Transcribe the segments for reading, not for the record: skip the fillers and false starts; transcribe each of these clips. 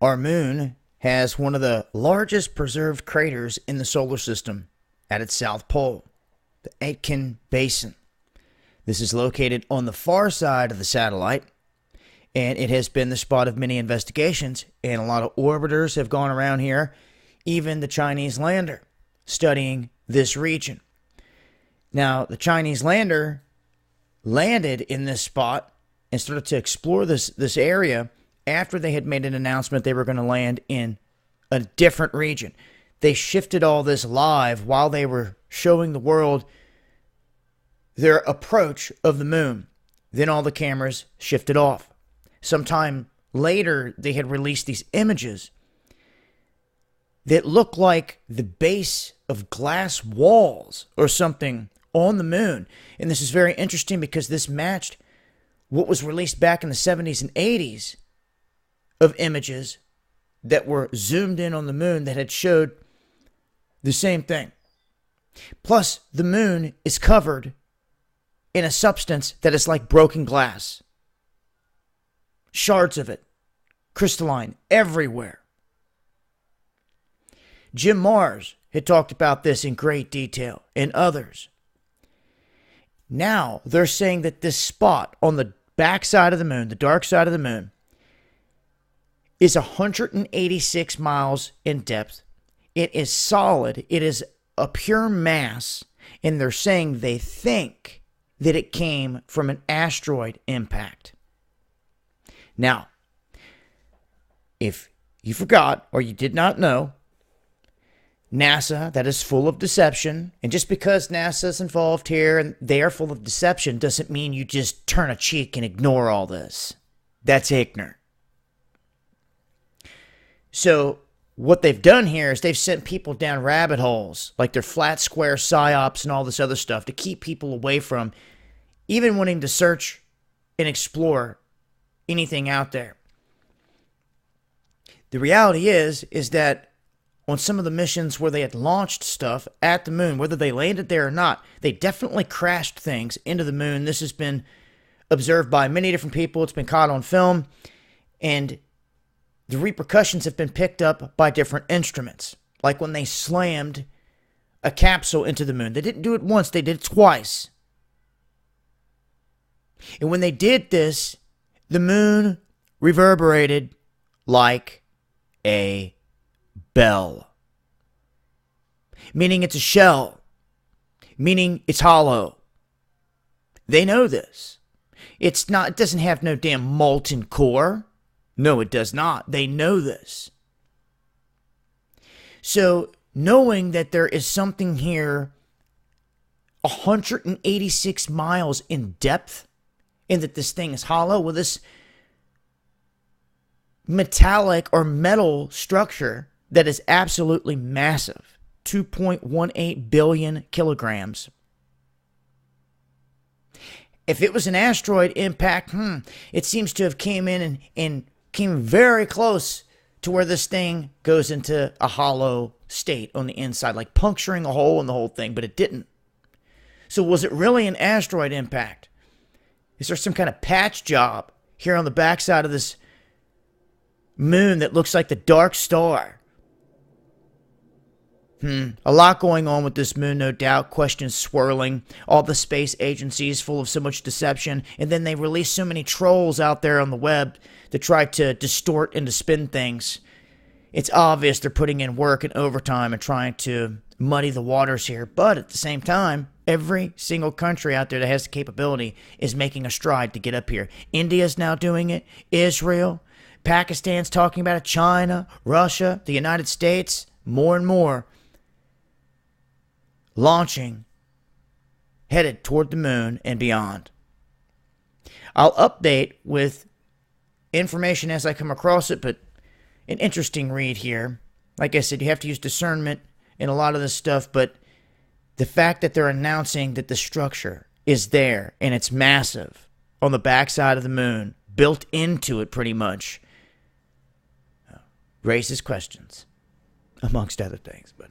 Our moon has one of the largest preserved craters in the solar system at its south pole, the Aitken Basin. This is located on the far side of the satellite, and it has been the spot of many investigations, and a lot of orbiters have gone around here, even the Chinese lander, studying this region. Now, the Chinese lander landed in this spot and started to explore this area after they had made an announcement they were going to land in a different region. They shifted all this live while they were showing the world their approach of the moon. Then all the cameras shifted off. Sometime later, they had released these images that looked like the base of glass walls or something on the moon. And this is very interesting because this matched what was released back in the 70s and 80s of images that were zoomed in on the moon that had showed the same thing. Plus, the moon is covered in a substance that is like broken glass. Shards of it, crystalline, everywhere. Jim Marrs had talked about this in great detail, and others. Now, they're saying that this spot on the backside of the moon, the dark side of the moon, is 186 miles in depth. It is solid. It is a pure mass. And they're saying they think that it came from an asteroid impact. Now, if you forgot or you did not know, NASA, that is full of deception. And just because NASA's involved here and they are full of deception doesn't mean you just turn a cheek and ignore all this. That's ignorant. So what they've done here is they've sent people down rabbit holes, like their flat square psyops and all this other stuff, to keep people away from even wanting to search and explore anything out there. The reality is that on some of the missions where they had launched stuff at the moon, whether they landed there or not, they definitely crashed things into the moon. This has been observed by many different people. It's been caught on film, and the repercussions have been picked up by different instruments. Like when they slammed a capsule into the moon. They didn't do it once, they did it twice. And when they did this, the moon reverberated like a bell. Meaning it's a shell. Meaning it's hollow. They know this. It doesn't have no damn molten core. No, it does not. They know this. So, knowing that there is something here 186 miles in depth and that this thing is hollow, well, this metallic or metal structure that is absolutely massive, 2.18 billion kilograms. If it was an asteroid impact, it seems to have came in and came very close to where this thing goes into a hollow state on the inside, like puncturing a hole in the whole thing, but it didn't. So was it really an asteroid impact? Is there some kind of patch job here on the backside of this moon that looks like the dark star? A lot going on with this moon, no doubt. Questions swirling. All the space agencies full of so much deception. And then they release so many trolls out there on the web to try to distort and to spin things. It's obvious they're putting in work and overtime and trying to muddy the waters here. But at the same time, every single country out there that has the capability is making a stride to get up here. India's now doing it. Israel. Pakistan's talking about it. China. Russia. The United States. More and more launching, headed toward the moon and beyond. I'll update with information as I come across it, but an interesting read here. Like I said, you have to use discernment in a lot of this stuff, but the fact that they're announcing that the structure is there and it's massive on the backside of the moon, built into it pretty much, raises questions, amongst other things. But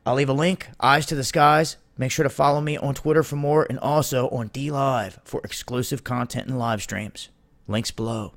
I'll leave a link, Eyes to the Skies. Make sure to follow me on Twitter for more and also on DLive for exclusive content and live streams. Links below.